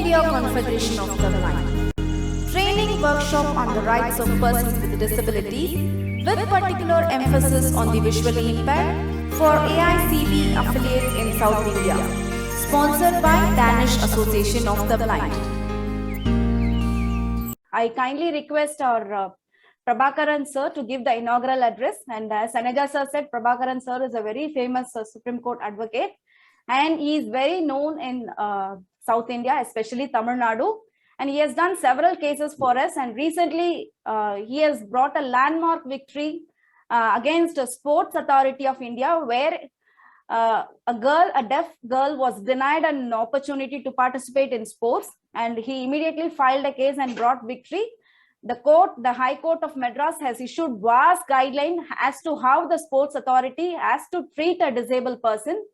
India Confederation of the Blind. Training workshop on the rights of persons with disabilities with particular emphasis on the visually impaired for AICB affiliates in South India. Sponsored by Danish Association of the Blind. I kindly request our Prabhakaran sir to give the inaugural address, and as Aneja sir said, Prabhakaran sir is a very famous Supreme Court advocate and he is very known in South India, especially Tamil Nadu, and he has done several cases for us, and recently he has brought a landmark victory against a Sports Authority of India where a deaf girl was denied an opportunity to participate in sports, and he immediately filed a case and brought victory. The High Court of Madras has issued vast guidelines as to how the Sports Authority has to treat a disabled person.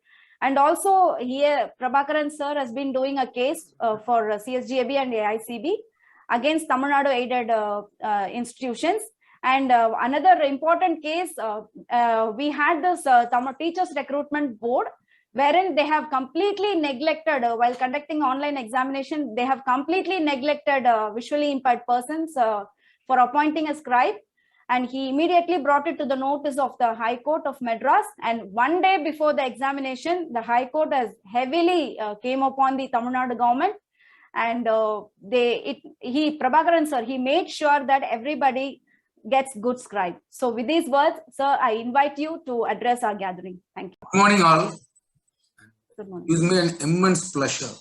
And also here, Prabhakaran sir has been doing a case for CSGAB and AICB against Tamil Nadu aided institutions. And another important case, we had this Tamil Teachers Recruitment Board, wherein they have completely neglected, while conducting online examination, they have completely neglected visually impaired persons for appointing a scribe. And he immediately brought it to the notice of the High Court of Madras. And one day before the examination, the High Court has heavily came upon the Tamil Nadu government. And Prabhakaran sir, he made sure that everybody gets good scribe. So with these words, sir, I invite you to address our gathering. Thank you. Good morning, all. Good morning. It gives me an immense pleasure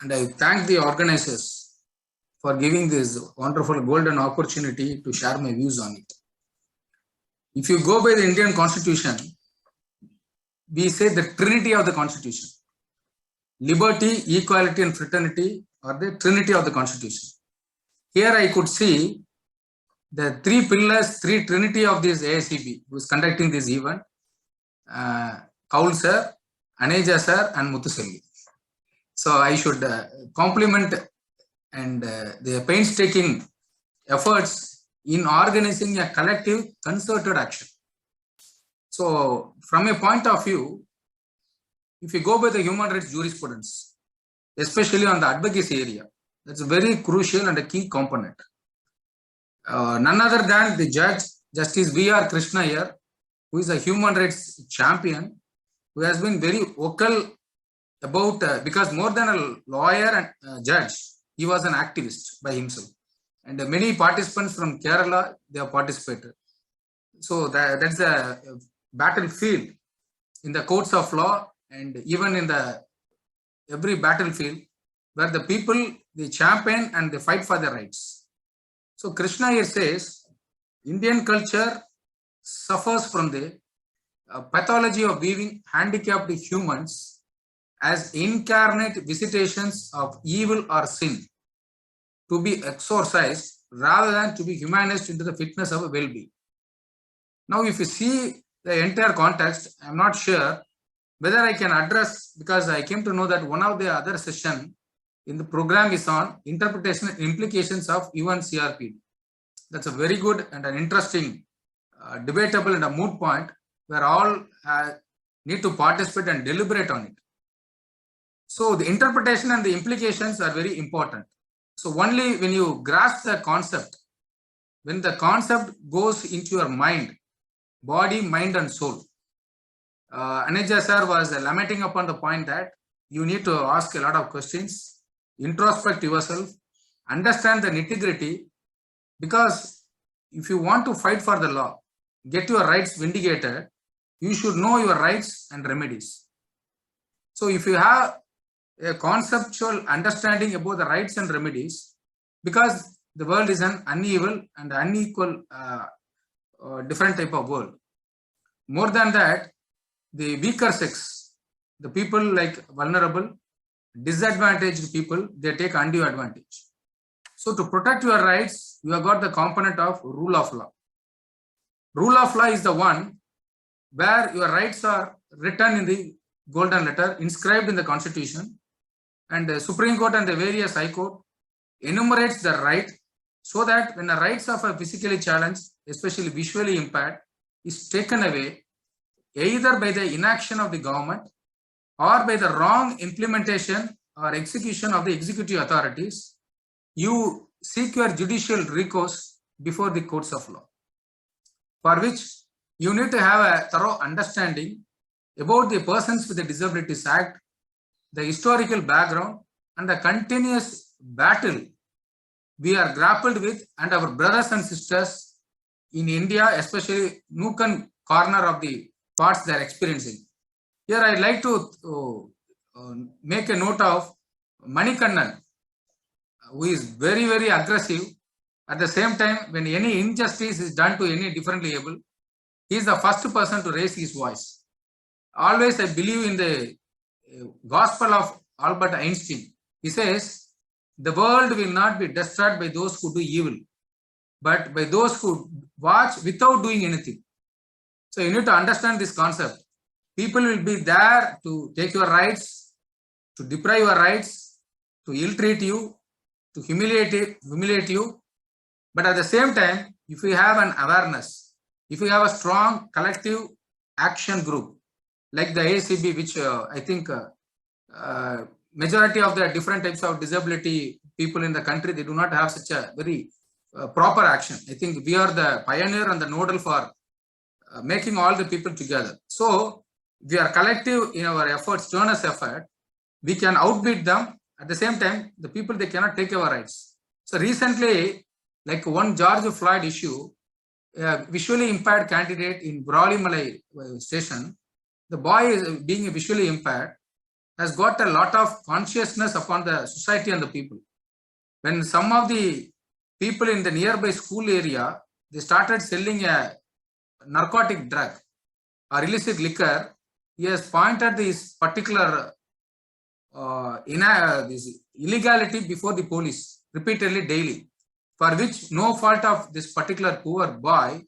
and I thank the organizers for giving this wonderful golden opportunity to share my views on it. If you go by the Indian Constitution, we say the trinity of the Constitution. Liberty, equality and fraternity are the trinity of the Constitution. Here I could see the three pillars, three trinity of this AICB who is conducting this event. Kaul sir, Aneja sir and MuthuSelvi. So I should compliment and the painstaking efforts in organizing a collective concerted action. So from a point of view, if you go by the human rights jurisprudence, especially on the advocacy area, that's a very crucial and a key component. None other than the judge, Justice V.R. Krishna here, who is a human rights champion, who has been very vocal about, because more than a lawyer and judge, he was an activist by himself. And many participants from Kerala, they have participated. So that's a battlefield in the courts of law and even in every battlefield where the people, they champion and they fight for their rights. So Krishna here says, Indian culture suffers from the pathology of viewing handicapped humans as incarnate visitations of evil or sin to be exorcised rather than to be humanized into the fitness of a well-being. Now, if you see the entire context, I'm not sure whether I can address, because I came to know that one of the other session in the program is on interpretation and implications of UN CRPD. That's a very good and an interesting, debatable and a moot point where all need to participate and deliberate on it. So the interpretation and the implications are very important. So only when you grasp the concept, when the concept goes into your mind, body, mind and soul. Aneja sir was lamenting upon the point that you need to ask a lot of questions, introspect yourself, understand the nitty-gritty, because if you want to fight for the law, get your rights vindicated, you should know your rights and remedies. So if you have a conceptual understanding about the rights and remedies, because the world is an uneven and unequal different type of world. More than that, the weaker sex, the people like vulnerable, disadvantaged people, they take undue advantage. So to protect your rights, you have got the component of rule of law. Rule of law is the one where your rights are written in the golden letter, inscribed in the Constitution, and the Supreme Court and the various High Court enumerates the right, so that when the rights of a physically challenged, especially visually impaired, is taken away either by the inaction of the government or by the wrong implementation or execution of the executive authorities, you seek your judicial recourse before the courts of law, for which you need to have a thorough understanding about the Persons with the Disabilities Act, the historical background, and the continuous battle we are grappled with, and our brothers and sisters in India, especially nook and corner of the parts they are experiencing. Here I'd like to make a note of Manikannan, who is very, very aggressive. At the same time, when any injustice is done to any differently able, he is the first person to raise his voice. Always I believe in the gospel of Albert Einstein. He says, the world will not be destroyed by those who do evil, but by those who watch without doing anything. So you need to understand this concept. People will be there to take your rights, to deprive your rights, to ill-treat you, to humiliate you. But at the same time, if you have an awareness, if you have a strong collective action group, like the AICB, which I think majority of the different types of disability people in the country, they do not have such a very proper action. I think we are the pioneer and the nodal for making all the people together. So we are collective in our efforts, journous effort. We can outbeat them. At the same time, the people, they cannot take our rights. So recently, like one George Floyd issue, a visually impaired candidate in Brawley station, the boy is being visually impaired, has got a lot of consciousness upon the society and the people. When some of the people in the nearby school area, they started selling a narcotic drug or illicit liquor, he has pointed this particular this illegality before the police repeatedly daily, for which no fault of this particular poor boy,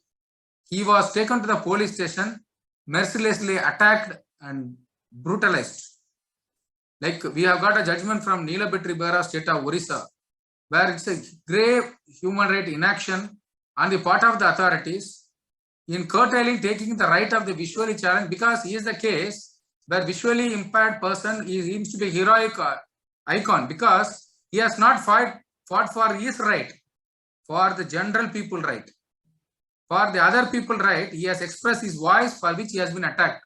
he was taken to the police station, mercilessly attacked and brutalized. Like we have got a judgment from Neelabetri Bera state of Orissa, where it's a grave human right inaction on the part of the authorities in curtailing taking the right of the visually challenged, because he is the case where visually impaired person is seems to be heroic icon, because he has not fought for his right, for the general people right, for the other people right. He has expressed his voice, for which he has been attacked.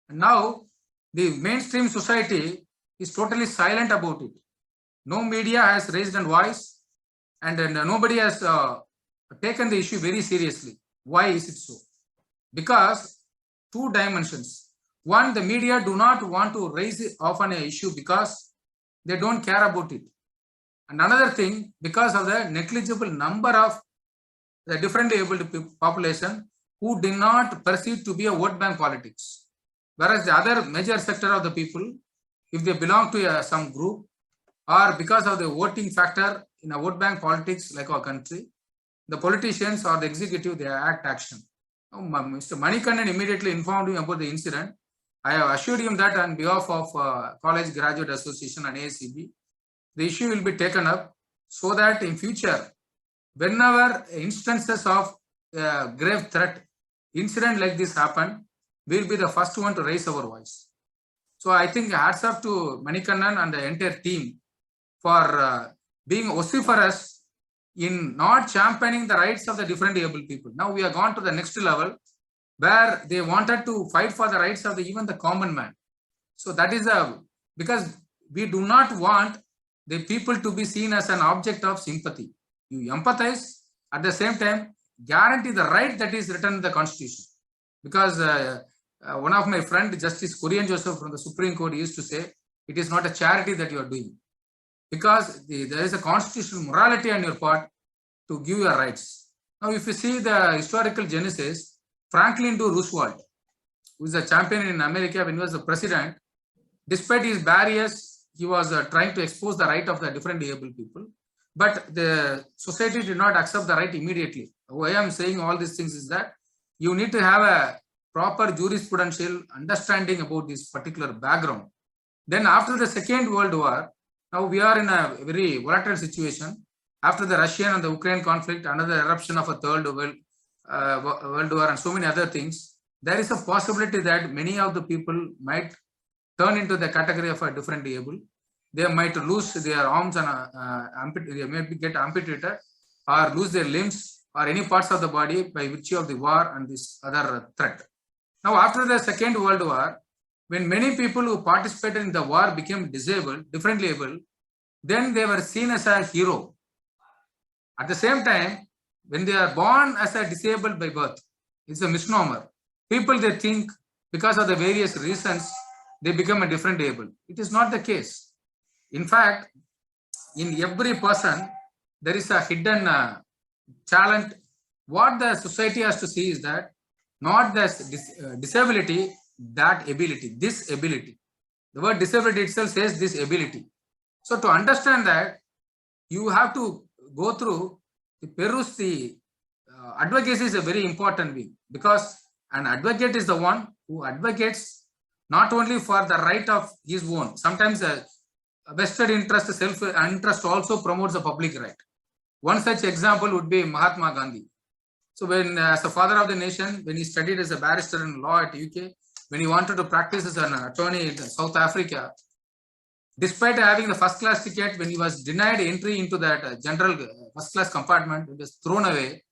And now the mainstream society is totally silent about it. No media has raised a voice, and nobody has taken the issue very seriously. Why is it so? Because two dimensions. One, the media do not want to raise it often an issue because they don't care about it. And another thing, because of the negligible number of the differently able population who do not perceive to be a vote bank politics. Whereas the other major sector of the people, if they belong to some group, or because of the voting factor in a vote bank politics like our country, the politicians or the executive, they act action. Mr. Manikannan immediately informed me about the incident. I have assured him that on behalf of College Graduate Association and AICB, the issue will be taken up so that in future, whenever instances of grave threat, incident like this happen, we will be the first one to raise our voice. So I think hats off to Manikannan and the entire team for being vociferous in not championing the rights of the differently able people. Now we have gone to the next level where they wanted to fight for the rights of even the common man. So that is because we do not want the people to be seen as an object of sympathy. You empathize, at the same time guarantee the right that is written in the Constitution. Because one of my friend, Justice Korean Joseph from the Supreme Court, used to say, it is not a charity that you are doing, because there is a constitutional morality on your part to give your rights. Now, if you see the historical genesis, Franklin D. Roosevelt, who is a champion in America when he was the president, despite his barriers, he was trying to expose the right of the differently able people. But the society did not accept the right immediately. Why I am saying all these things is that you need to have a proper jurisprudential understanding about this particular background. Then after the Second World War, now we are in a very volatile situation. After the Russian and the Ukraine conflict, another eruption of a third world war and so many other things, there is a possibility that many of the people might turn into the category of a differently able. They might lose their arms and they may get amputated or lose their limbs or any parts of the body by virtue of the war and this other threat. Now, after the Second World War, when many people who participated in the war became disabled, differently able, then they were seen as a hero. At the same time, when they are born as a disabled by birth, it's a misnomer. People, they think because of the various reasons, they become a different able. It is not the case. In fact, in every person, there is a hidden talent. What the society has to see is that not the disability, that ability, this ability. The word disability itself says this ability. So to understand that, you have to go through the peruse the advocacy is a very important thing, because an advocate is the one who advocates not only for the right of his own. Sometimes a vested interest, self-interest also promotes the public right. One such example would be Mahatma Gandhi. So when, as a father of the nation, when he studied as a barrister in law at UK, when he wanted to practice as an attorney in South Africa, despite having the first class ticket, when he was denied entry into that general first class compartment, it was thrown away.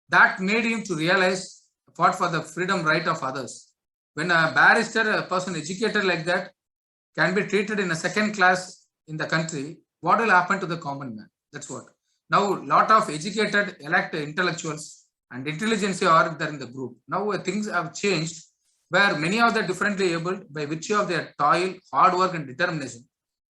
That made him to realize, fought for the freedom right of others. When a barrister, a person educated like that, can be treated in a second class in the country, what will happen to the common man? That's what. Now, a lot of educated, elected intellectuals and intelligentsia are there in the group. Now, things have changed, where many of the differently abled, by virtue of their toil, hard work and determination,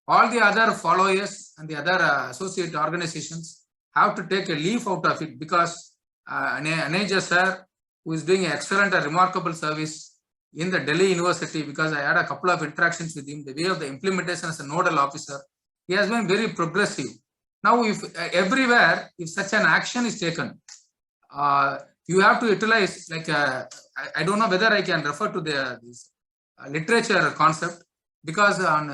all the other followers and the other associate organizations have to take a leaf out of it, because Aneja sir, who is doing an excellent and remarkable service in the Delhi University, because I had a couple of interactions with him, the way of the implementation as a nodal officer, he has been very progressive. Now, if everywhere, if such an action is taken, you have to utilize, like, I don't know whether I can refer to this literature concept, because on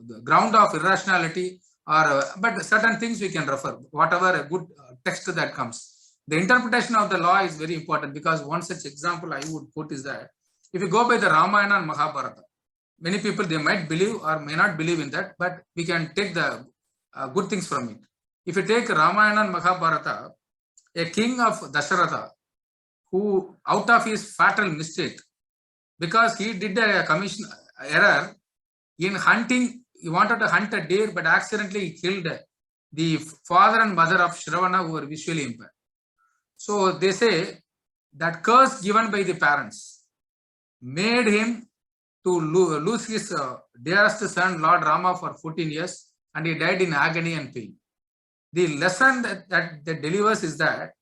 the ground of irrationality, or but certain things we can refer, whatever a good text that comes. The interpretation of the law is very important, because one such example I would put is that if you go by the Ramayana and Mahabharata, many people, they might believe or may not believe in that, but we can take the good things from it. If you take Ramayana and Mahabharata, a king of Dasharatha, who out of his fatal mistake, because he did a commission error in hunting, he wanted to hunt a deer, but accidentally he killed the father and mother of Shravana, who were visually impaired. So they say that curse given by the parents made him to lose his dearest son, Lord Rama, for 14 years, and he died in agony and pain. The lesson that delivers is that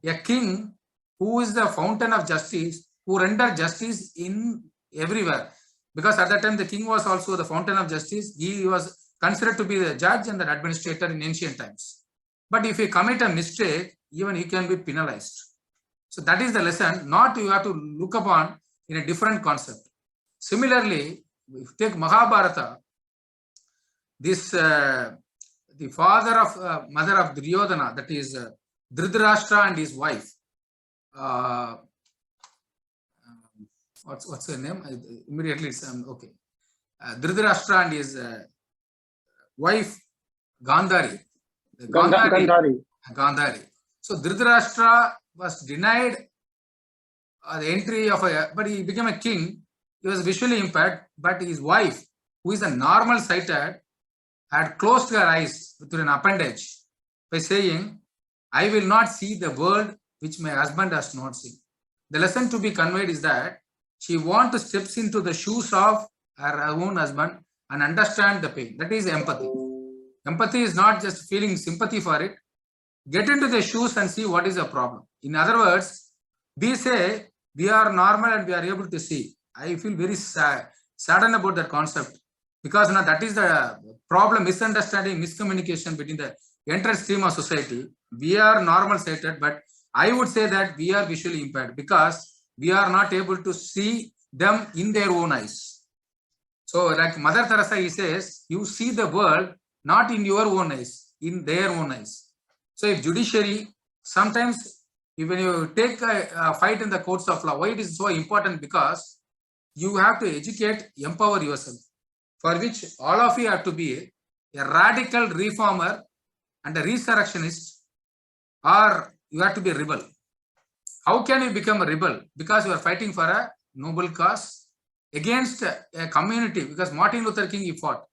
a king who is the fountain of justice, who render justice in everywhere, because at that time the king was also the fountain of justice. He was considered to be the judge and the administrator in ancient times. But if you commit a mistake, even he can be penalized. So that is the lesson. Not you have to look upon in a different concept. Similarly, if you take Mahabharata, this the father of mother of Duryodhana, that is Dhritarashtra and his wife. What's her name? Immediately it's okay. Dhritarashtra and his wife Gandhari. Gandhari. So Dhritarashtra was denied the entry of but he became a king. He was visually impaired, but his wife, who is a normal sighted, had closed her eyes with an appendage by saying, I will not see the world which my husband has not seen. The lesson to be conveyed is that she wants to step into the shoes of her own husband and understand the pain. That is empathy. Empathy is not just feeling sympathy for it. Get into the shoes and see what is the problem. In other words, we say we are normal and we are able to see. I feel very saddened about that concept, because now that is the problem, misunderstanding, miscommunication between the entire stream of society. We are normal sighted, but I would say that we are visually impaired because we are not able to see them in their own eyes. So like Mother Teresa, he says, you see the world not in your own eyes, in their own eyes. So if judiciary, sometimes when you take a fight in the courts of law, why it is so important? Because you have to educate, empower yourself. for which all of you have to be a radical reformer and a resurrectionist, or you have to be a rebel. How can you become a rebel? Because you are fighting for a noble cause against a community, because Martin Luther King, he fought.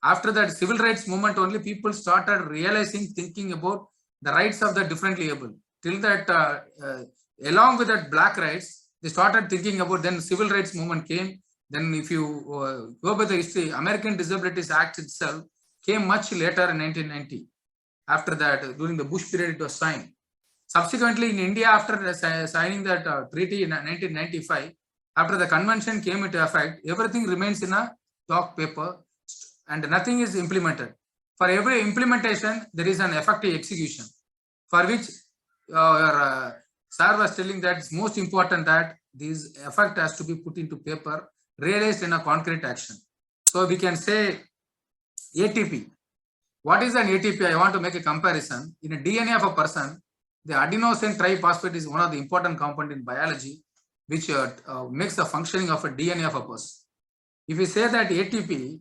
After that civil rights movement, only people started realizing, thinking about the rights of the differently able. Till that, along with that black rights, they started thinking about, then civil rights movement came. Then if you go by the history, American Disabilities Act itself came much later in 1990. After that, during the Bush period, it was signed. Subsequently, in India, after signing that treaty in 1995, after the convention came into effect, everything remains in a chalk paper and nothing is implemented. For every implementation, there is an effective execution, for which Sir was telling that it's most important that this effect has to be put into paper, realized in a concrete action. So we can say ATP. What is an ATP? I want to make a comparison. In a DNA of a person, the adenosine triphosphate is one of the important components in biology, which makes the functioning of a DNA of a person. If we say that ATP,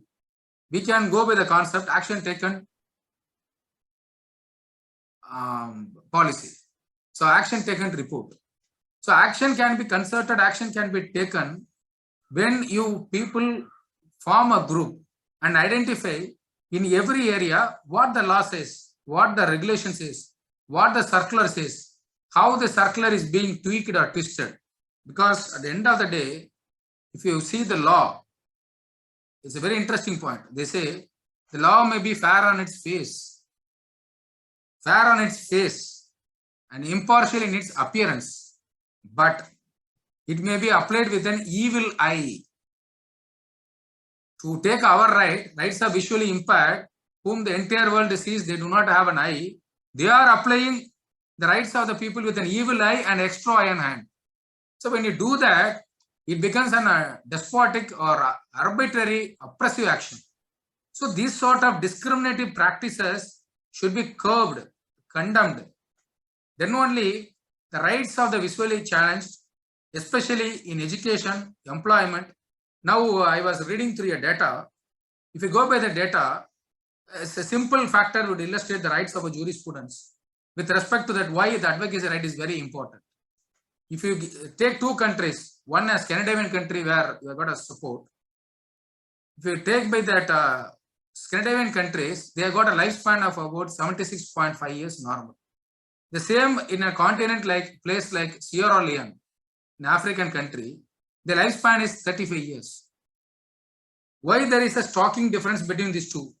we can go by the concept action taken policy. So action taken report. So action can be concerted, action can be taken when you people form a group and identify in every area what the law says, what the regulation says, what the circular says, how the circular is being tweaked or twisted. Because at the end of the day, if you see the law, it's a very interesting point. They say the law may be fair on its face, and impartial in its appearance, but it may be applied with an evil eye. To take our rights are visually impaired, whom the entire world sees, they do not have an eye. They are applying the rights of the people with an evil eye and extra iron hand. So when you do that, it becomes a despotic or arbitrary oppressive action. So these sort of discriminative practices should be curbed, condemned. Then only the rights of the visually challenged, especially in education, employment. Now I was reading through your data. If you go by the data, a simple factor would illustrate the rights of a jurisprudence. With respect to that, why the advocacy right is very important. If you take two countries, one as Scandinavian country where you have got a support. If you take by that Scandinavian countries, they have got a lifespan of about 76.5 years normal. The same in a continent like place like Sierra Leone, an African country, the lifespan is 35 years. Why there is a shocking difference between these two?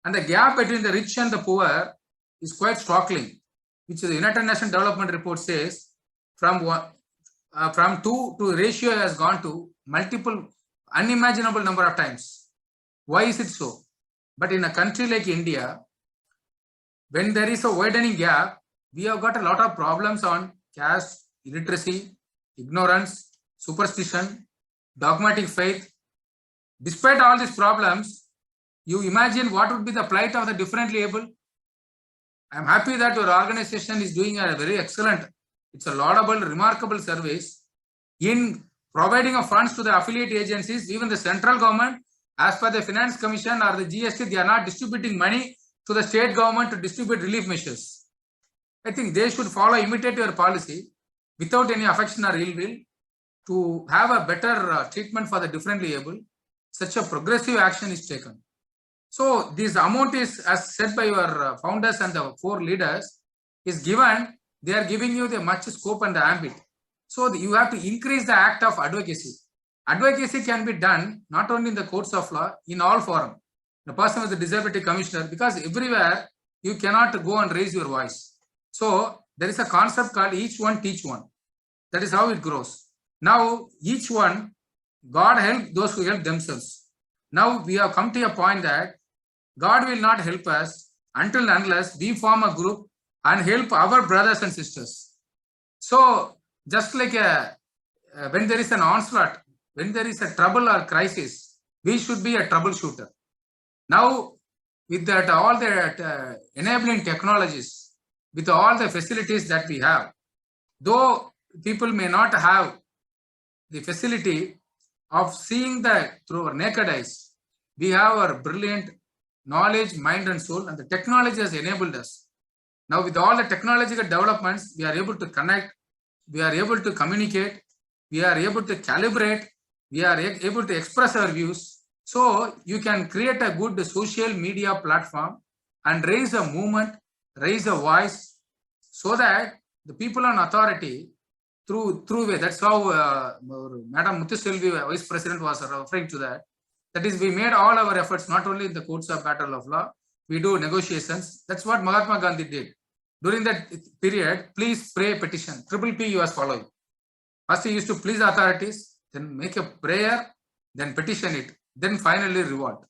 And the gap between the rich and the poor is quite startling, which the United Nations Development Report says from 2 to ratio has gone to multiple unimaginable number of times. Why is it so? But in a country like India, when there is a widening gap, we have got a lot of problems on caste, illiteracy, ignorance, superstition, dogmatic faith. Despite all these problems, you imagine what would be the plight of the differently able. I am happy that your organization is doing a very excellent, it's a laudable, remarkable service in providing of funds to the affiliate agencies. Even the central government, as per the Finance Commission or the GST, they are not distributing money to the state government to distribute relief measures. I think they should follow, imitate your policy without any affection or ill will to have a better treatment for the differently able. Such a progressive action is taken. So this amount is, as said by your founders and the 4 leaders, is given. They are giving you the much scope and the ambit. So you have to increase the act of advocacy. Advocacy can be done not only in the courts of law, in all forums. The person with the disability commissioner, because everywhere you cannot go and raise your voice. So there is a concept called each one teach one. That is how it grows. Now each one, God help those who help themselves. Now we have come to a point that God will not help us until and unless we form a group and help our brothers and sisters. So just like when there is an onslaught, when there is a trouble or crisis, we should be a troubleshooter. Now with that, all the enabling technologies, with all the facilities that we have, though people may not have the facility of seeing that through our naked eyes, We have our brilliant knowledge, mind and soul, and the technology has enabled us. Now with all the technological developments, we are able to connect, we are able to communicate, we are able to calibrate, we are able to express our views. So you can create a good social media platform and raise a movement, raise a voice, so that the people on authority through way. That's how Madam MuthuSelvi, Vice President, was referring to that. That is, we made all our efforts, not only in the courts of battle of law, we do negotiations. That's what Mahatma Gandhi did. During that period, please pray petition. Triple P you was following. First he used to please the authorities, then make a prayer, then petition it, then finally revolt.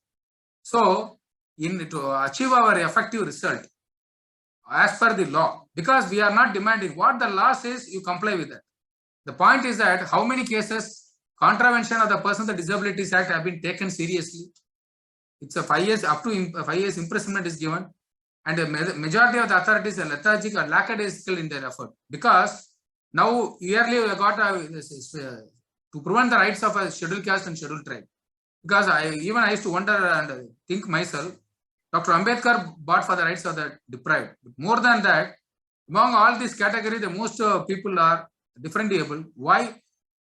So, to achieve our effective result, as per the law, because we are not demanding what the law says, you comply with that. The point is that how many cases contravention of the Persons with Disabilities Act have been taken seriously. It's a 5 years, up to 5 years imprisonment is given, and the majority of the authorities are lethargic or lackadaisical in their effort, because now yearly we got to prevent the rights of a scheduled caste and scheduled tribe. Because I used to wonder and think myself, Dr. Ambedkar fought for the rights of the deprived. But more than that, among all these categories, the most people are differently able. Why?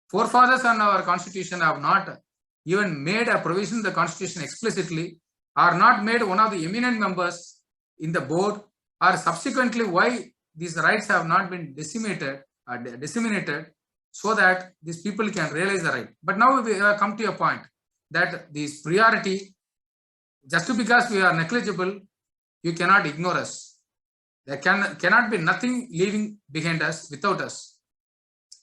Forefathers on our constitution have not even made a provision in the constitution explicitly, are not made one of the eminent members in the board, or subsequently why these rights have not been disseminated, so that these people can realize the right. But now we have come to a point that this priority, just because we are negligible, you cannot ignore us. There cannot be nothing leaving behind us without us.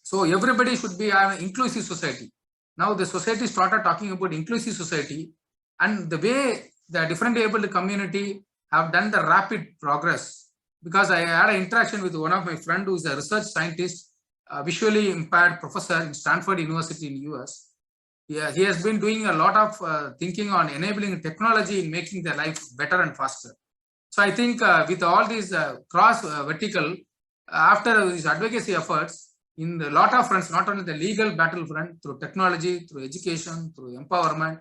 So everybody should be an inclusive society. Now the society started talking about inclusive society, and the way the differently abled community have done the rapid progress. Because I had an interaction with one of my friend who is a research scientist, visually impaired professor in Stanford University in US. Yeah, he has been doing a lot of thinking on enabling technology in making their life better and faster. So I think with all these cross vertical, after these advocacy efforts, in a lot of fronts, not only the legal battlefront, through technology, through education, through empowerment,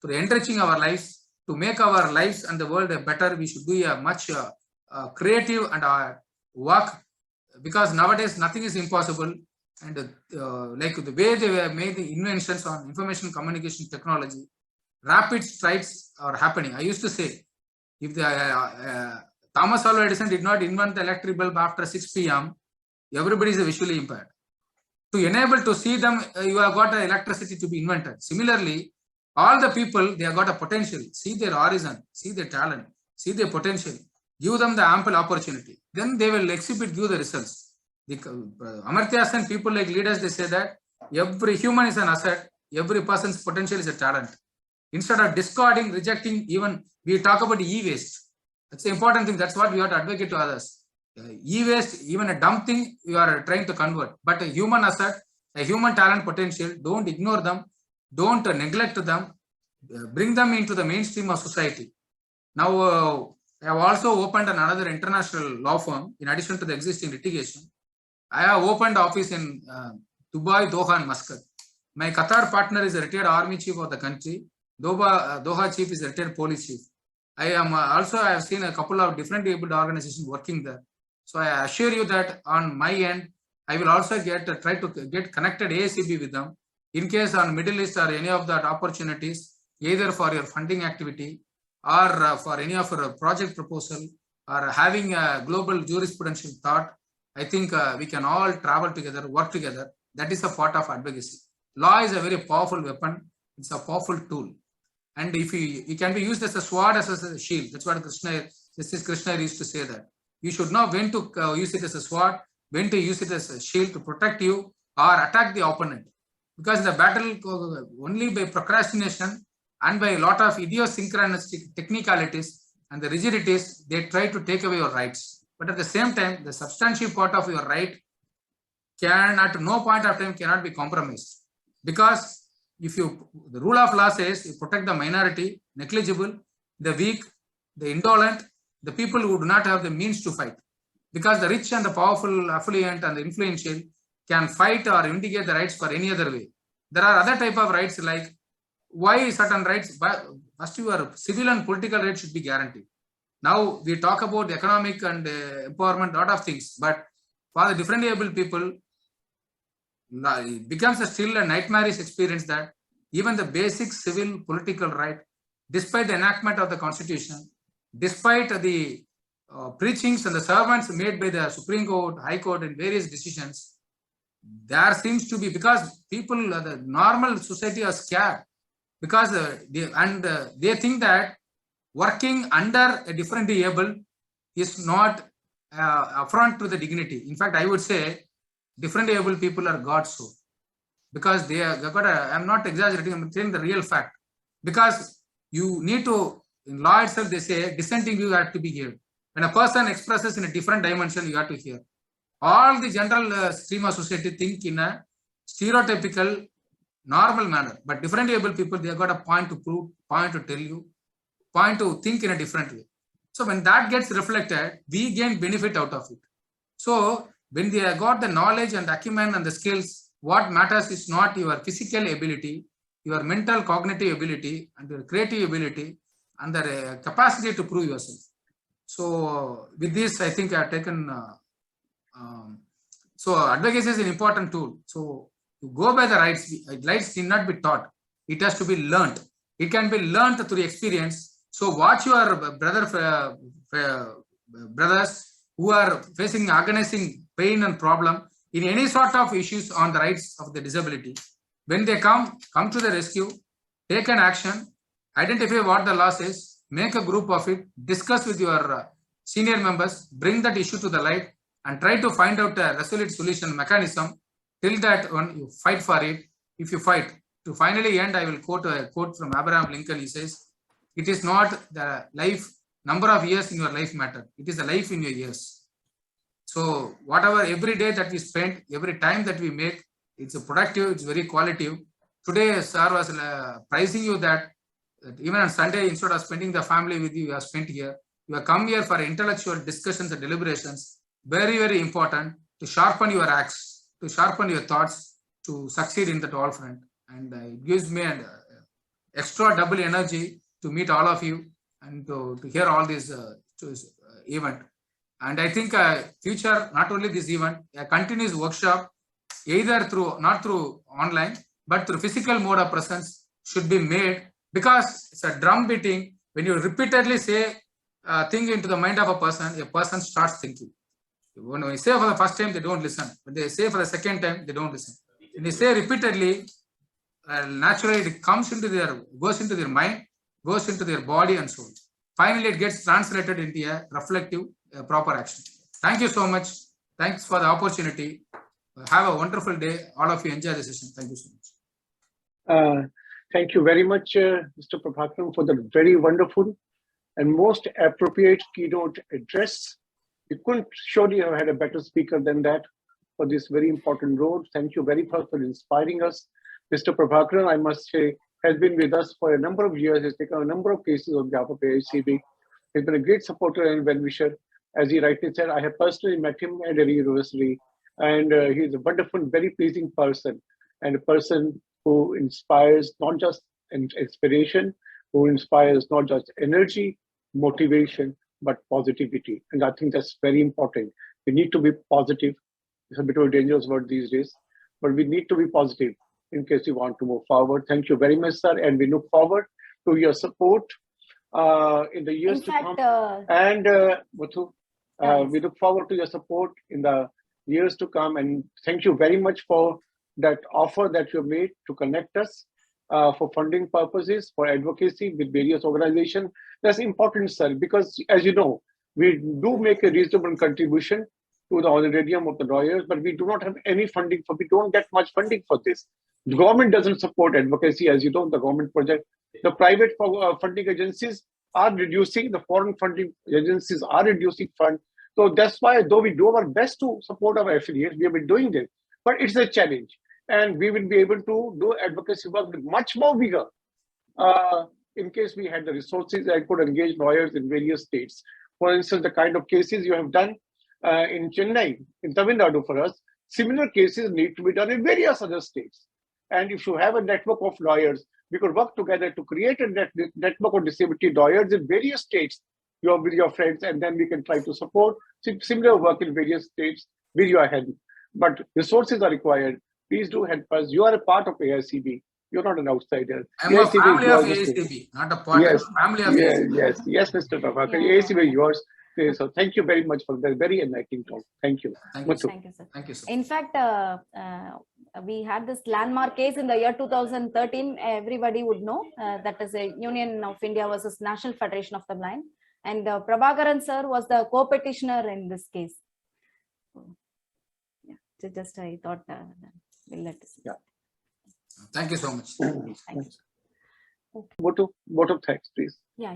through enriching our lives, to make our lives and the world better, we should do a much creative and work, because nowadays nothing is impossible. And like the way they have made the inventions on information communication technology, rapid strides are happening. I used to say, if the Thomas Alva Edison did not invent the electric bulb after 6 p.m., everybody is visually impaired. To enable to see them, you have got electricity to be invented. Similarly, all the people, they have got a potential. See their horizon, see their talent, see their potential. Give them the ample opportunity. Then they will exhibit, give the results. The Amartya Sen people like leaders, they say that every human is an asset, every person's potential is a talent. Instead of discarding, rejecting, even we talk about e-waste. That's the important thing. That's what we have to advocate to others. E-waste, even a dumb thing, you are trying to convert. But a human asset, a human talent potential, don't ignore them, don't neglect them, bring them into the mainstream of society. Now, I have also opened another international law firm in addition to the existing litigation. I have opened office in Dubai, Doha and Muscat. My Qatar partner is a retired army chief of the country. Doha chief is a retired police chief. I am also, I have seen a couple of different abled organizations working there. So I assure you that on my end, I will also try to get connected AICB with them in case on Middle East or any of that opportunities, either for your funding activity or for any of your project proposal or having a global jurisprudential thought. I think we can all travel together, work together. That is a part of advocacy. Law is a very powerful weapon. It's a powerful tool. And if it can be used as a sword, as a shield. That's what Krishna used to say that. You should know when to use it as a sword, when to use it as a shield to protect you or attack the opponent. Because the battle only by procrastination and by a lot of idiosyncratic technicalities and the rigidities, they try to take away your rights. But at the same time, the substantive part of your right can at no point of time cannot be compromised. Because if the rule of law says you protect the minority, negligible, the weak, the indolent, the people who do not have the means to fight. Because the rich and the powerful, affluent and the influential can fight or vindicate the rights for any other way. There are other type of rights like why certain rights? First, your civil and political rights should be guaranteed. Now we talk about economic and empowerment, lot of things, but for the differently able people, it becomes still a nightmarish experience that even the basic civil political right, despite the enactment of the constitution, despite the preachings and the sermons made by the Supreme Court, High Court and various decisions, there seems to be, because people, the normal society are scared, because they think that working under a differently able is not affront to the dignity. In fact, I would say differently able people are God's soul, because they are got I'm not exaggerating, I'm saying the real fact. Because you need to, in law itself, they say dissenting view have to be heard. When a person expresses in a different dimension, you have to hear. All the general stream of society think in a stereotypical, normal manner, but differently able people, they have got a point to prove, point to tell you, point to think in a different way. So when that gets reflected, we gain benefit out of it. So when they have got the knowledge and acumen and the skills, what matters is not your physical ability, your mental cognitive ability and your creative ability and the capacity to prove yourself. So with this, I think I have taken, so advocacy is an important tool. So to go by the rights need not be taught. It has to be learned. It can be learned through experience. So watch your brothers who are facing agonizing pain and problem in any sort of issues on the rights of the disability. When they come to the rescue, take an action, identify what the law says, make a group of it, discuss with your senior members, bring that issue to the light and try to find out a resolute solution mechanism. Till that one, you fight for it. If you fight, to finally end, I will quote a quote from Abraham Lincoln. He says, "It is not the life, number of years in your life matter. It is the life in your years." So whatever, every day that we spend, every time that we make, it's a productive, it's very qualitative. Today, sir was pricing you that even on Sunday, instead of spending the family with you, you have spent here. You have come here for intellectual discussions and deliberations. Very, very important to sharpen your axe, to sharpen your thoughts, to succeed in that all front. And it gives me an extra double energy to meet all of you and to hear all this event. And I think future, not only this event, a continuous workshop, either through, not through online, but through physical mode of presence should be made, because it's a drum beating. When you repeatedly say thing into the mind of a person starts thinking. When we say for the first time, they don't listen. When they say for the second time, they don't listen. When they say repeatedly, naturally it comes into goes into their mind, goes into their body and soul. Finally, it gets translated into a reflective, proper action. Thank you so much. Thanks for the opportunity. Have a wonderful day. All of you enjoy the session. Thank you so much. Thank you very much, Mr. Prabhakaran, for the very wonderful and most appropriate keynote address. You couldn't surely have had a better speaker than that for this very important role. Thank you very much for inspiring us. Mr. Prabhakaran, I must say, has been with us for a number of years, has taken a number of cases on behalf of AICB. He's been a great supporter and well-wisher. As he rightly said, I have personally met him at a university, and he's a wonderful, very pleasing person, and a person who inspires not just inspiration, who inspires not just energy, motivation, but positivity. And I think that's very important. We need to be positive. It's a bit of a dangerous word these days, but we need to be positive in case we want to move forward. Thank you very much, sir. And we look forward to your support in the years to come. And Muthu, we look forward to your support in the years to come. And thank you very much for that offer that you made to connect us for funding purposes, for advocacy with various organizations. That's important, sir, because as you know, we do make a reasonable contribution to the honorarium of the lawyers, but we do not have any funding for, we don't get much funding for this. The government doesn't support advocacy, as you know, the government project. The private funding agencies are reducing, the foreign funding agencies are reducing funds. So that's why, though we do our best to support our affiliates, we have been doing this, but it's a challenge. And we will be able to do advocacy work with much more vigor in case we had the resources and could engage lawyers in various states. For instance, the kind of cases you have done in Chennai, in Tamil Nadu for us, similar cases need to be done in various other states. And if you have a network of lawyers we could work together to create a network of disability lawyers in various states, with your friends, and then we can try to support similar work in various states with your help. But resources are required. Please do help us. You are a part of AICB. You're not an outsider. I'm a family of AICB, not a part. Yes, family of AICB. Yes, Mr. Prabhakaran. Yeah. AICB is yours. So thank you very much for the very enlightening talk. Thank you. Thank you, Thank you, sir. Thank you, sir. In fact, we had this landmark case in the year 2013. Everybody would know that is a Union of India versus National Federation of the Blind. And Prabhakaran sir was the co-petitioner in this case. Yeah, just I thought we'll let this. Yeah. Thank you so much. Thank you. Okay. Vote of thanks, please. Yeah.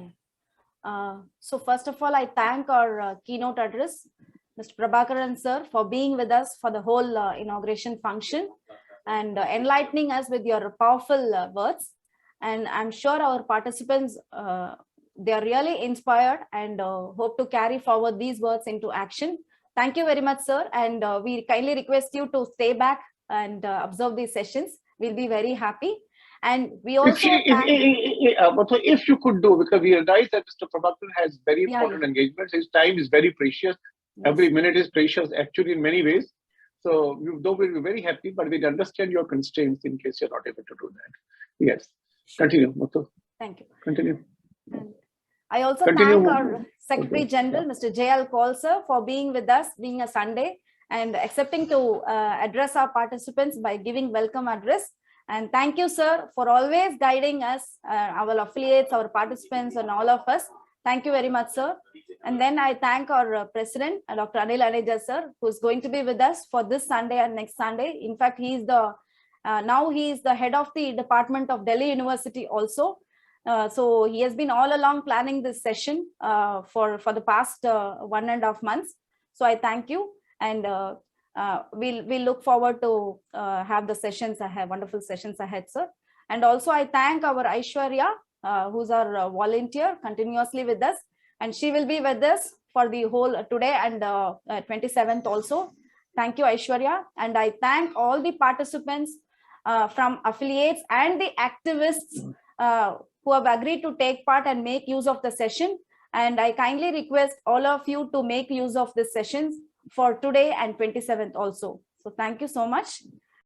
So first of all, I thank our keynote address, Mr. Prabhakaran sir, for being with us for the whole inauguration function and enlightening us with your powerful words. And I'm sure our participants, they are really inspired and hope to carry forward these words into action. Thank you very much, sir. And we kindly request you to stay back and observe these sessions. We'll be very happy. And we also if you could do, because we realize that Mr. Prabhakaran has very important engagements. His time is very precious. Yes. Every minute is precious, actually, in many ways. So we'll be very happy, but we understand your constraints in case you're not able to do that. Yes. Continue, Muthu. Thank you. Continue. And I also thank our Secretary General, Mr. J.L. Kaul, sir, for being with us, being a Sunday, and accepting to address our participants by giving welcome address. And thank you, sir, for always guiding us, our affiliates, our participants, and all of us. Thank you very much, sir. And then I thank our President, Dr. Anil Aneja, sir, who's going to be with us for this Sunday and next Sunday. In fact, he is now he is the head of the Department of Delhi University also. So he has been all along planning this session for the past 1.5 months. So I thank you, and we'll look forward to have the sessions ahead, wonderful sessions ahead, sir. And also I thank our Aishwarya, who's our volunteer continuously with us, and she will be with us for the whole today and 27th also. Thank you, Aishwarya. And I thank all the participants from affiliates and the activists who have agreed to take part and make use of the session. And I kindly request all of you to make use of this sessions for today and 27th also. So thank you so much.